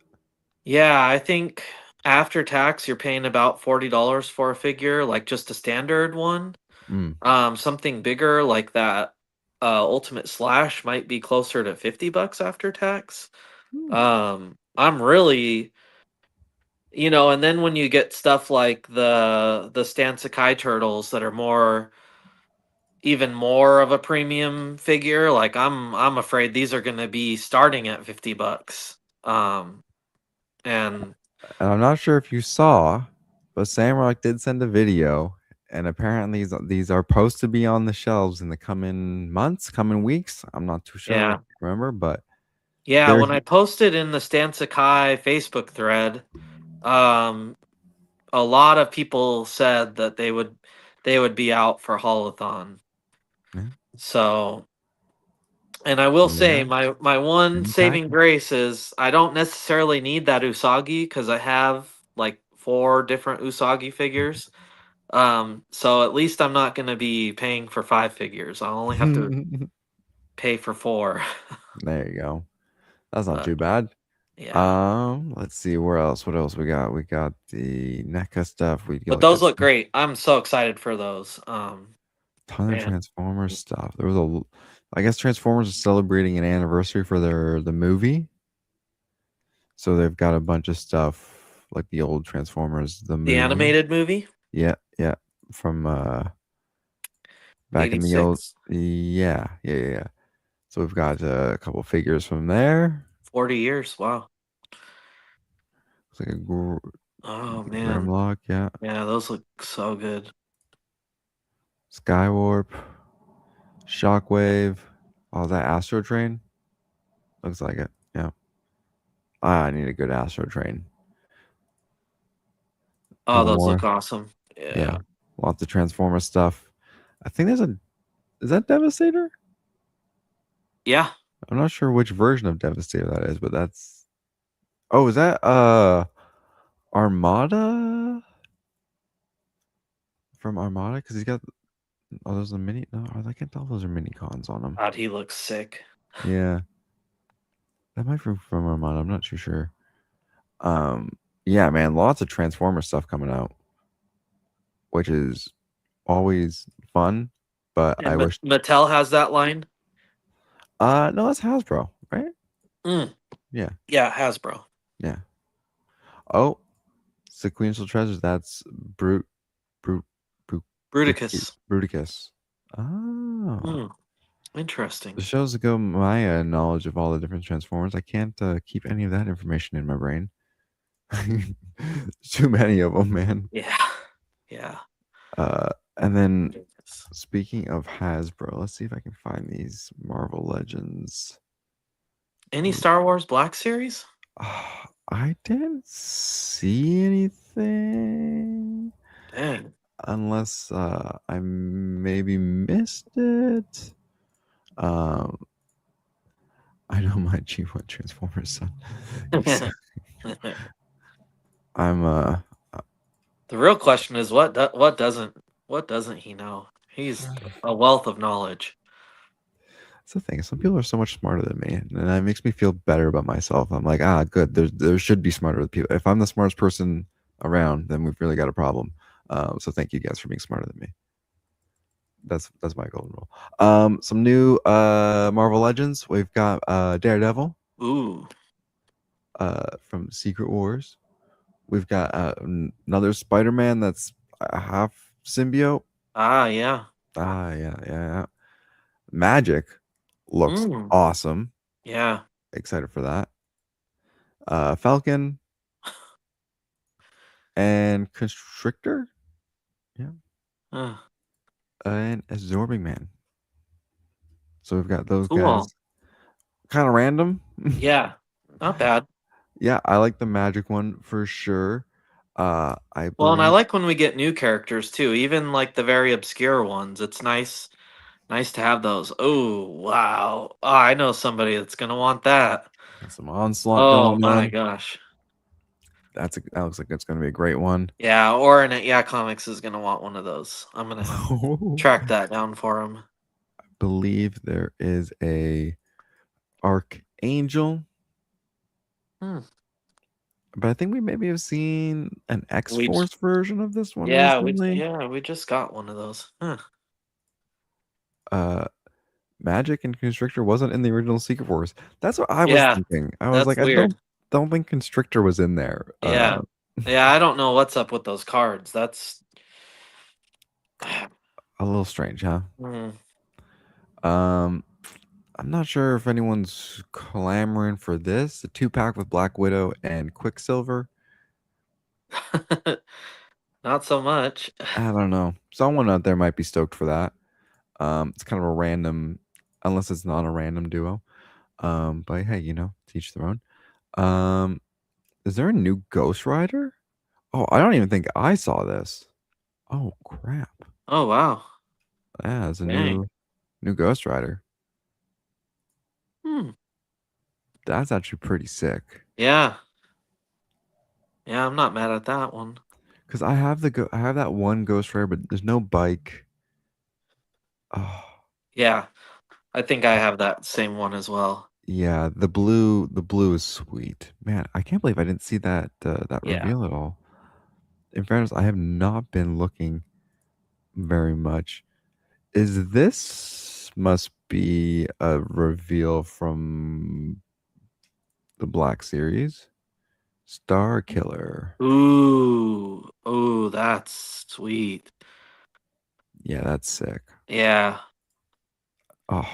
Yeah, I think after tax you're paying about $40 for a figure, like just a standard one. Mm. Something bigger like that Ultimate Slash might be closer to $50 after tax. Hmm. I'm really, and then when you get stuff like the Stan Sakai turtles that are even more of a premium figure, like I'm afraid these are going to be starting at $50. And And I'm not sure if you saw, but Samrock did send a video, and apparently these are supposed to be on the shelves in the coming months, coming weeks. I'm not too sure, yeah. remember, but Yeah, they're when I posted in the Stan Sakai Facebook thread, um, a lot of people said that they would be out for Holothon. yeah, So, and I will say yeah, my one intact. saving grace is I don't necessarily need that Usagi because I have like four different Usagi figures. So at least I'm not going to be paying for five figures. I'll only have to pay for four. There you go. That's not But too bad. yeah. Let's see where else. What else we got? We got the NECA stuff. We But got those look great. I'm so excited for those. ton of Man. Transformers stuff. There was I guess Transformers is celebrating an anniversary for the movie, so they've got a bunch of stuff like the old Transformers, the The movie. animated movie, Yeah, yeah, from back in the old. 86, Yeah. So we've got a couple figures from there. 40 years. Wow. It's like a Oh man. Grimlock, yeah. Yeah, those look so good. Skywarp, Shockwave. Oh, that Astro Train looks like it. Yeah. I need a good Astro Train. Oh, Couple those look more. awesome. Yeah. Yeah. Lots of Transformer stuff. I think is that Devastator? Yeah. I'm not sure which version of Devastator that is, but that's oh, is that Armada from Armada? Because he's got those are mini. No, I can't tell if those are mini cons on him. God, he looks sick. Yeah, that might be from Armada. I'm not too sure. Um, yeah, man, lots of Transformer stuff coming out, which is always fun. But I And wish. Mattel has that line. No, that's Hasbro, right? Mm, Yeah, yeah, Hasbro. yeah. Oh, Sequential Treasures. That's Brute, Brute, Bruticus. Bruticus. Oh, Mm, interesting. this shows a go my knowledge of all the different Transformers. I can't keep any of that information in my brain. Too many of them, man. Yeah. Yeah. And then Bruticus. speaking of Hasbro, let's see if I can find these Marvel Legends. Any Star Wars Black Series? I didn't see anything. Dang. unless I maybe missed it. I know my G1 Transformers son. I'm The real question is what doesn't he know? He's a wealth of knowledge. That's the thing. Some people are so much smarter than me, and that makes me feel better about myself. I'm like, ah, good. There should be smarter people. If I'm the smartest person around, then we've really got a problem. So thank you guys for being smarter than me. That's my golden rule. Some new Marvel Legends. We've got Daredevil Ooh. from Secret Wars. We've got another Spider-Man that's a half symbiote. Ah, yeah. Yeah. Magic looks Mm. awesome. Yeah. Excited for that. Falcon and Constrictor. Yeah. Uh, And Absorbing Man. So we've got those cool. guys. Kind of random. Yeah. Not bad. Yeah, I like the Magic one for sure. I Well, and I believe. like when we get new characters too, even like the very obscure ones. It's nice to have those. Oh, wow. Oh, I know somebody that's gonna want that. Got some Onslaught Oh going my on. gosh. That looks like it's going to be a great one. Yeah, or yeah, Comics is gonna want one of those. I'm gonna have to track that down for him. Believe there is a Archangel, Hmm. but I think we maybe have seen an X We Force version of this one yeah, recently. we just got one of those. Huh. Uh, Magic and Constrictor wasn't in the original Secret Force. That's what I was Yeah, thinking. I was that's like, I weird. don't think Constrictor was in there. Yeah. Yeah, I don't know what's up with those cards. That's A little strange, huh? Hmm. Um, I'm not sure if anyone's clamoring for this. A 2-pack with Black Widow and Quicksilver. Not so much. I don't know. Someone out there might be stoked for that. It's kind of a random, unless it's not a random duo. But hey, teach their own. Um, is there a new Ghost Rider? Oh, I don't even think I saw this. Oh crap! Oh wow. Yeah, it's a Dang. new Ghost Rider. Hmm. That's actually pretty sick. Yeah. Yeah, I'm not mad at that one. Cause I have that one Ghost Rider, but there's no bike. Oh Yeah. I think I have that same one as well. yeah, the blue is sweet. Man, I can't believe I didn't see that Yeah. reveal at all. In fairness, I have not been looking very much. Is this must be a reveal from the Black Series? Star Killer. Ooh. Ooh, that's sweet. Yeah, that's sick. Yeah. Oh,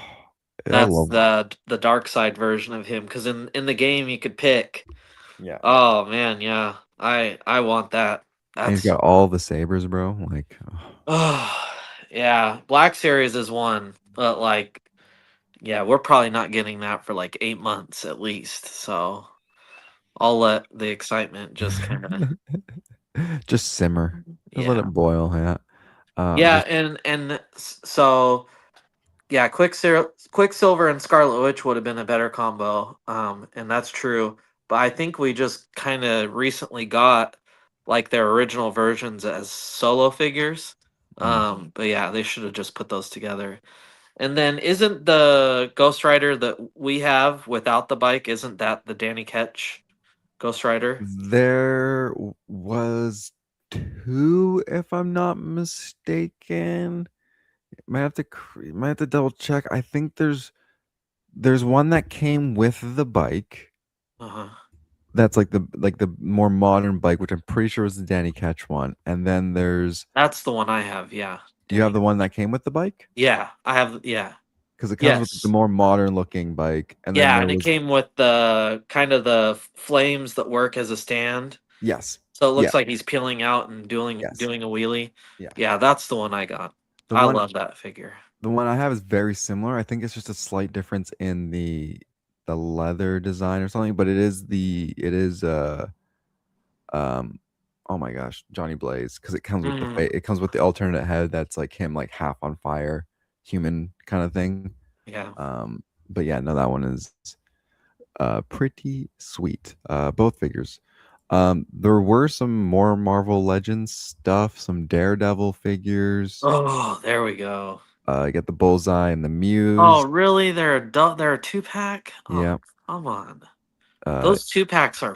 I That's love. the dark side version of him cuz in the game you could pick. Yeah. Oh man, yeah. I want that. And he's That's got all the sabers, bro. Like, Oh, yeah. Black Series is one, but like yeah, we're probably not getting that for like 8 months at least. So I'll let the excitement just kind of just simmer. Just let it yeah. boil. Yeah. Yeah, Just so yeah, Quicksilver and Scarlet Witch would have been a better combo. And that's true. But I think we just kind of recently got like their original versions as solo figures. mm. But yeah, they should have just put those together. And then isn't the Ghost Rider that we have without the bike, isn't that the Danny Ketch Ghost Rider? There was two, if I'm not mistaken. Might have to double check. I think there's one that came with the bike. Uh-huh. That's like the more modern bike, which I'm pretty sure was the Danny Ketch one. And then there's That's the one I have, yeah. you have Danny. the one that came with the bike Yeah, I have yeah. because it comes with the Yes. more modern looking bike. And then Yeah, there and it was came with the kind of the flames that work as a stand. yes, So it yeah, looks like he's peeling out and yes, doing a wheelie. yeah. Yeah, that's the one I got. The I one love that figure. the one I have is very similar. I think it's just a slight difference in the leather design or something, but it is um oh my gosh, Johnny Blaze, because it comes with Mm, it comes with the alternate head that's like him, like half on fire, human kind of thing. yeah. But yeah, no, that one is pretty sweet. Both figures. There were some more Marvel Legends stuff, some Daredevil figures. Oh, there we go. You get the Bullseye and the Oh, Muse. really? They're a 2-pack? Oh, Yeah. come on. Uh, Those 2-packs are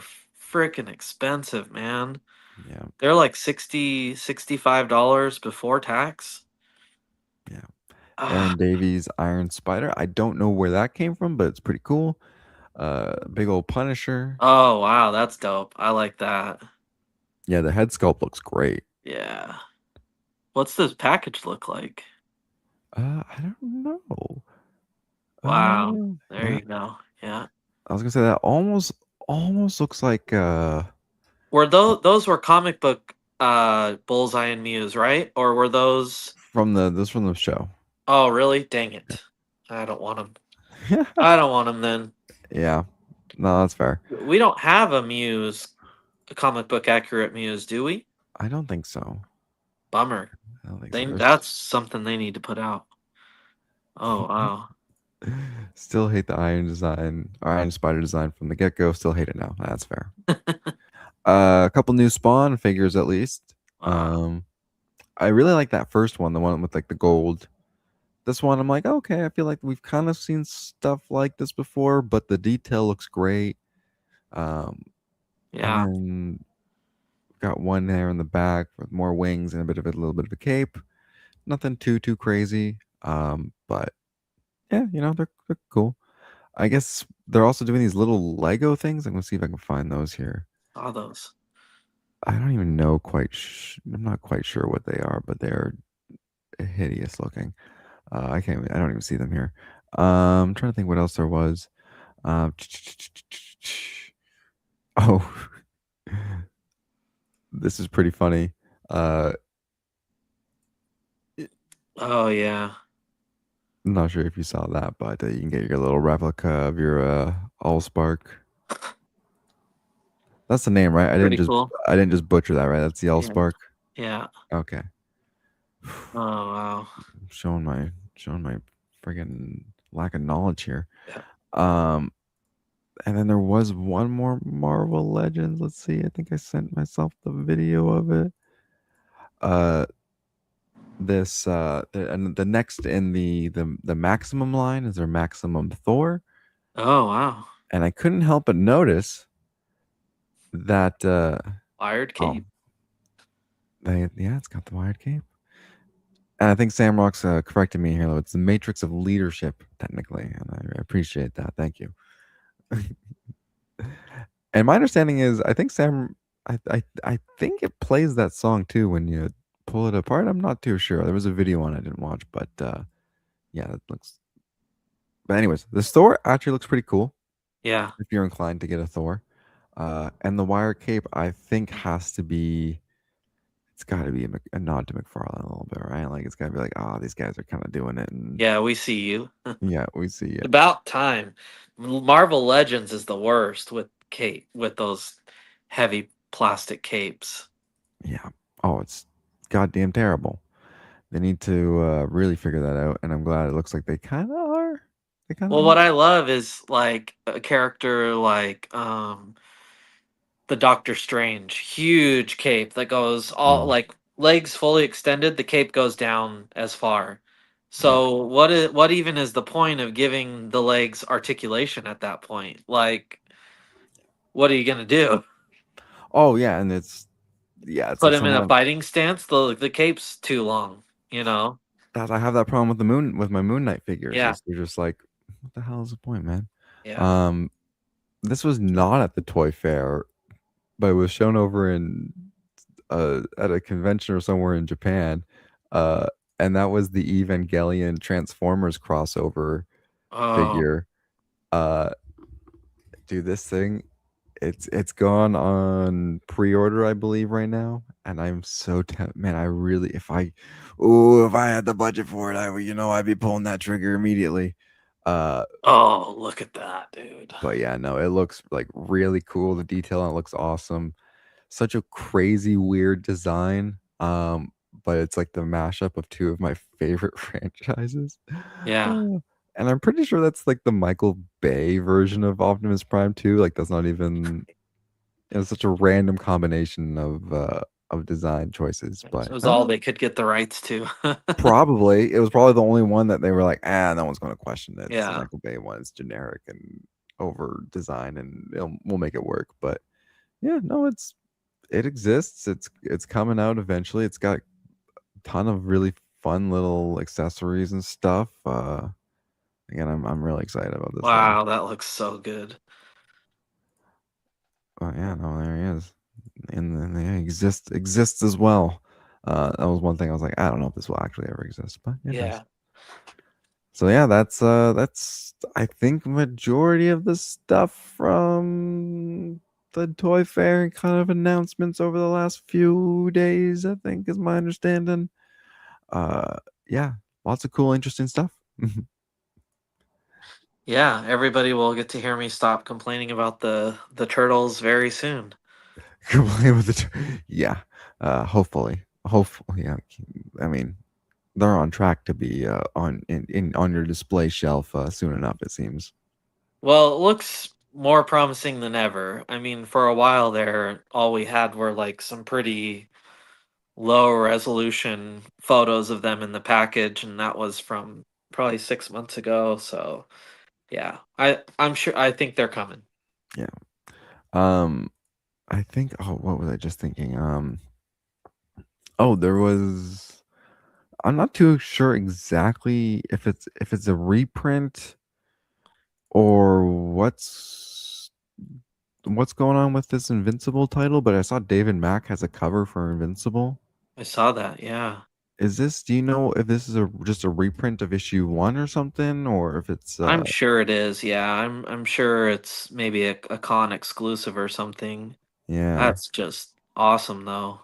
freaking expensive, man. yeah. They're like $65 before tax. Yeah. Ah, Aaron Davies Iron Spider. I don't know where that came from, but it's pretty cool. Big old Punisher. oh, wow, that's dope. I like that. Yeah, the head sculpt looks great. Yeah. What's this package look like? I don't know. Wow. There That you go. Yeah. I was gonna say that almost looks like Were those were comic book Bullseye and Muse, right? Or were those from the show. Oh, really? Dang it. I don't want them. I don't want them then. Yeah, no, that's fair. We don't have a Muse, a comic book accurate Muse, do we? I don't think so. Bummer. I don't think so. That's something they need to put out. Oh, wow. Still hate the Iron design, or Iron Spider design from the get go. Still hate it now. That's fair. A couple new Spawn figures at least. Wow. I really like that first one, the one with like the gold. This one, I'm like, okay, I feel like we've kind of seen stuff like this before, but the detail looks great. Um, and Yeah. then got one there in the back with more wings and a little bit of a cape. Nothing too crazy. But yeah, they're cool. I guess they're also doing these little Lego things. I'm gonna see if I can find those here. Saw those. I don't even know I'm not quite sure what they are, but they're hideous looking. I don't even see them here. I'm trying to think what else there was. Um, oh, this is pretty funny. Uh, Oh, yeah. I'm not sure if you saw that, but you can get your little replica of your Allspark. That's the name, right? Pretty cool. I didn't just butcher that, right? That's the Yeah. Allspark. Yeah. Okay. Oh, wow. Showing my friggin' lack of knowledge here. Yeah. Um, and then there was one more Marvel Legends. Let's see. I think I sent myself the video of it. And the next in the Maximum line is their Maximum Thor, Oh, wow. and I couldn't help but notice that Wired oh, cape. yeah, it's got the wired cape. And I think Samrock's correcting me here, though. It's the Matrix of Leadership, technically, and I appreciate that. Thank you. And my understanding is, I think I think it plays that song too when you pull it apart. I'm not too sure. There was a video on it I didn't watch, but yeah, it looks. But anyways, the store actually looks pretty cool Yeah. if you're inclined to get a Thor. And the wire cape, I think, has to be. It's got to be a nod to McFarlane a little bit, right? Like it's got to be like, oh, these guys are kind of doing it, and Yeah, we see you. yeah, we see it. About time. Marvel Legends is the worst with those heavy plastic capes. Yeah. Oh, it's goddamn terrible. They need to really figure that out, and I'm glad it looks like they kind of are. They kind of Well, are. what I love is like a character like the Doctor Strange, huge cape that goes all Mm, like legs fully extended, the cape goes down as far. yeah. So what even is the point of giving the legs articulation at that point? Like what are you going to do? Oh yeah, and it's Put like him in a someone fighting stance? The cape's too long, you know? that I have that problem with my Moon Knight figures. Yeah. Is you're just like, what the hell is the point, man? Yeah. Um, this was not at the toy fair, but it was shown over in at a convention or somewhere in Japan. Uh, and that was the Evangelion Transformers crossover Oh, figure. Uh, Dude, this thing, it's gone on pre-order, I believe, right now, and I'm so man. I really, if I had the budget for it, I'd be pulling that trigger immediately. Uh, oh, look at that, dude. but yeah, no, it looks like really cool. The detail on it looks awesome. such a crazy weird design. But it's like the mashup of two of my favorite franchises. Yeah. And I'm pretty sure that's like the Michael Bay version of Optimus Prime too. Like that's not even, it's such a random combination of design choices. It But was all they could get the rights to. probably it was probably the only one that they were like, no one's going to question it. It's the Yeah. Michael Bay one. It's generic and over design, and we'll make it work. But yeah, no, it exists. It's coming out eventually. It's got a ton of really fun little accessories and stuff. Again, I'm really excited about this thing. Wow, that looks so good. Oh yeah, no, there he is, and then he exists as well. That was one thing I was like, I don't know if this will actually ever exist, but it does. Yeah. So yeah, that's I think majority of the stuff from the Toy Fair and kind of announcements over the last few days, I think is my understanding. Uh yeah, lots of cool, interesting stuff. Yeah, everybody will get to hear me stop complaining about the turtles very soon. Complain with yeah, hopefully, yeah. I mean, they're on track to be on your display shelf soon enough, it seems. Well, it looks more promising than ever. I mean, for a while there, all we had were like some pretty low resolution photos of them in the package, and that was from probably 6 months ago. So yeah, I'm sure I think they're coming. Yeah. Um I think, oh, what was I just thinking? Oh, there was, I'm not too sure exactly if it's a reprint or what's going on with this Invincible title, but I saw David Mack has a cover for Invincible. I saw that. Yeah, Is this, do you know if this is a just a reprint of issue 1 or something, or if it's I'm sure it is. Yeah, I'm sure it's maybe a con exclusive or something. yeah. That's just awesome, though.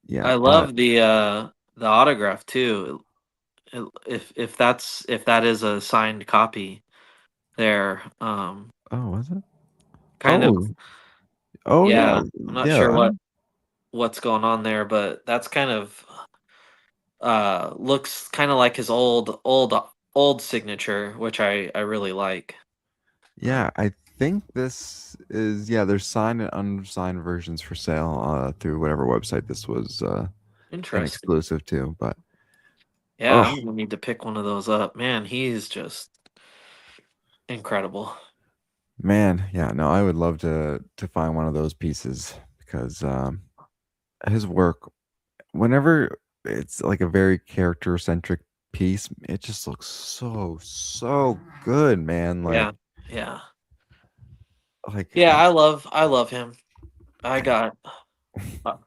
Yeah, I love the autograph too. If that is a signed copy there, oh, was it? kind of. Oh, oh yeah. Yeah, I'm not Yeah. sure what's going on there, but that's kind of looks kind of like his old signature, which I really like. Yeah, I think this is, yeah, there's signed and unsigned versions for sale through whatever website this was an Interesting. exclusive to. But Yeah, oh I'm gonna need to pick one of those up. Man, he's just incredible. man, yeah, no, I would love to find one of those pieces because his work, whenever it's like a very character centric piece, it just looks so good, man. Yeah, yeah, Like yeah. I love him. I got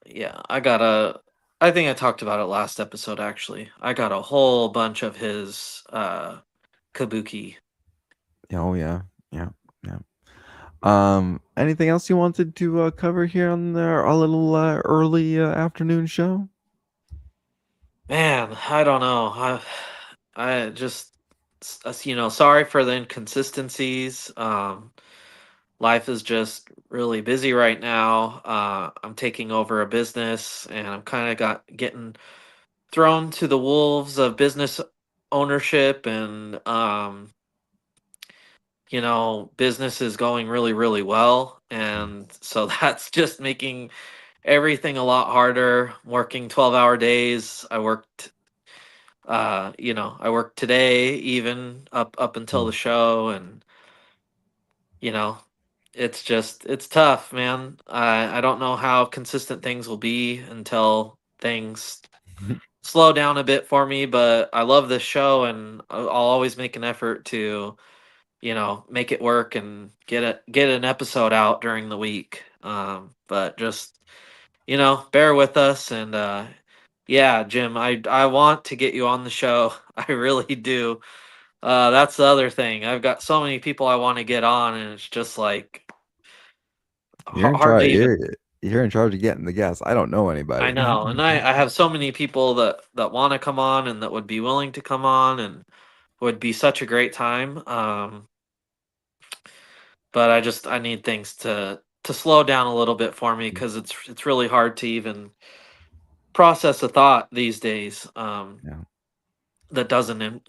yeah. I got a. I think I talked about it last episode. Actually, I got a whole bunch of his kabuki. oh yeah, yeah, yeah. Anything else you wanted to cover here on our little early afternoon show? Man, I don't know. I just, sorry for the inconsistencies. Life is just really busy right now. I'm taking over a business, and I'm kind of got getting thrown to the wolves of business ownership, and business is going really, really well, and so that's just making everything a lot harder. Working 12-hour days. I worked today even up until Mm. the show, and you know, it's tough, man. I don't know how consistent things will be until things slow down a bit for me, but I love this show, and I'll always make an effort to, make it work and get an episode out during the week. But just, bear with us, and yeah, Jim, I want to get you on the show. I really do. That's the other thing. I've got so many people I want to get on, and it's just like You're in hard to charge. even. You're in charge of getting the guests. I don't know I anybody. know, and I have so many people that want to come on and that would be willing to come on and would be such a great time. But I need things to slow down a little bit for me because it's really hard to even process a thought these days Yeah. that doesn't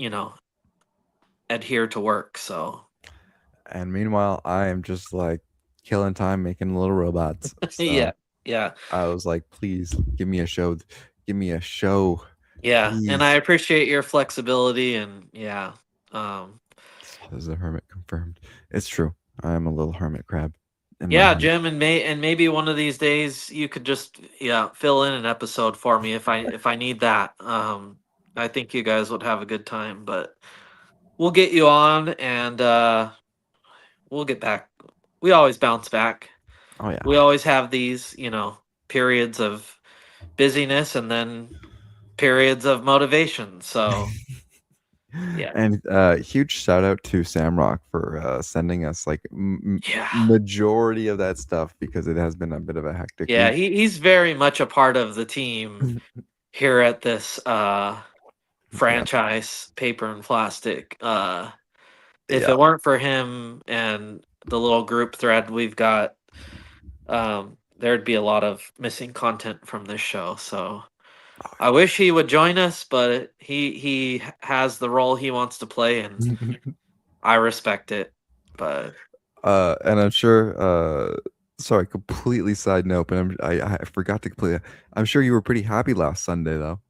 adhere to work. So And meanwhile, I am just like killing time making little robots. yeah, So yeah, I was like, please give me a show. Give me a show. yeah, and I Please. appreciate your flexibility and yeah. um There's a hermit confirmed. It's true. I am a little hermit crab in my Yeah, heart. Jim, and maybe one of these days you could just fill in an episode for me if I need that. I think you guys would have a good time, but we'll get you on and we'll get back. We always bounce back. Oh yeah. We always have these, periods of busyness and then periods of motivation. So yeah, And huge shout out to Samrock for sending us like yeah, majority of that stuff because it has been a bit of a hectic yeah. week. He's very much a part of the team here at this Yeah. franchise, Paper and Plastic. If Yeah. it weren't for him and the little group thread we've got, there'd be a lot of missing content from this show. So I wish he would join us, but he has the role he wants to play, and I respect it. But And I'm sure sorry, completely side note, but I forgot to completely. I'm sure you were pretty happy last Sunday though.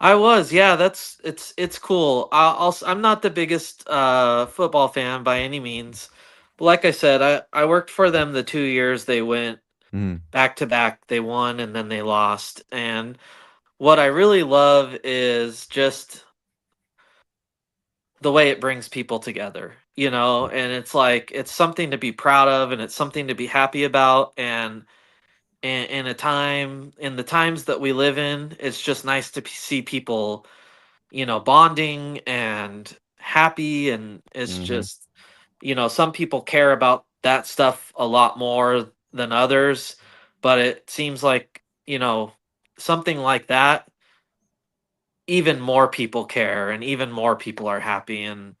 I was, yeah, it's cool. I'm not the biggest football fan by any means, but like I said, I worked for them the 2 years they went Mm, back to back. They won and then they lost. And what I really love is just the way it brings people together, and it's like it's something to be proud of and it's something to be happy about. And in the times that we live in, it's just nice to see people, bonding and happy. And it's mm-hmm. just, some people care about that stuff a lot more than others, but it seems like, something like that, even more people care and even more people are happy. And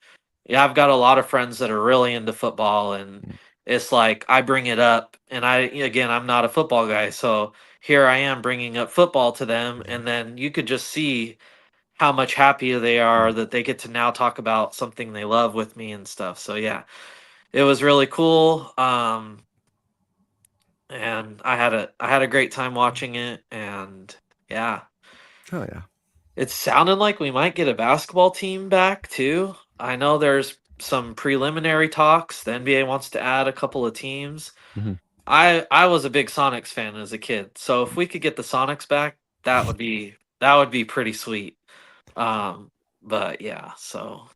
yeah, I've got a lot of friends that are really into football, and it's like I bring it up, and I'm not a football guy, so here I am bringing up football to them, and then you could just see how much happier they are that they get to now talk about something they love with me and stuff. So yeah, it was really cool. And I had a great time watching it. And yeah, Oh yeah. it sounded like we might get a basketball team back too. I know there's some preliminary talks. The NBA wants to add a couple of teams. Mm-hmm. I was a big Sonics fan as a kid, so if we could get the Sonics back, that would be pretty sweet. But yeah, so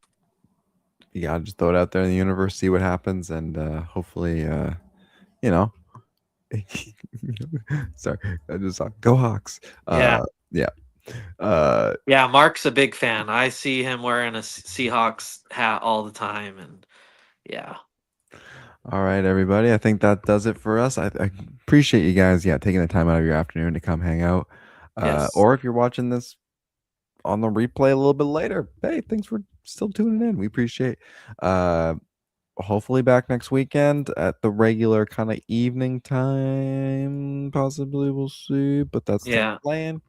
You gotta just throw it out there in the universe, see what happens, and hopefully, you know, sorry, I just saw go Hawks. yeah, Yeah. Uh, yeah. Mark's a big fan. I see him wearing a Seahawks hat all the time, and yeah, all right, everybody. I think that does it for us. I appreciate you guys, yeah, taking the time out of your afternoon to come hang out. yes, Or if you're watching this on the replay a little bit later, hey, thanks for still tuning in. We appreciate. Uh, Hopefully back next weekend at the regular kind of evening time. Possibly we'll see, but that's the yeah. plan.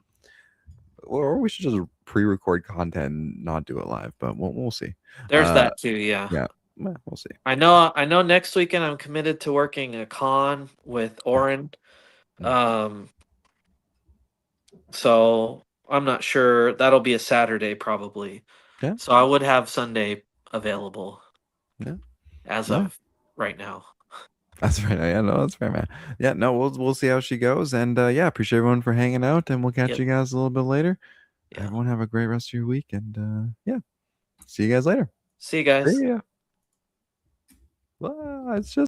Or we should just pre-record content and not do it live, but we'll see. There's that too. Yeah. Yeah, we'll see. I know next weekend I'm committed to working a con with Oren. Mm. Um, so I'm not sure. That'll be a Saturday probably. Yeah, So I would have Sunday available yeah, as no, of right now. that's right. Yeah, no, that's fair, man. Yeah, no, we'll see how she goes, and yeah, appreciate everyone for hanging out, and we'll catch Yep. you guys a little bit later. Yeah. Everyone have a great rest of your week, and yeah, see you guys later. See you guys. See ya. Well, it's just.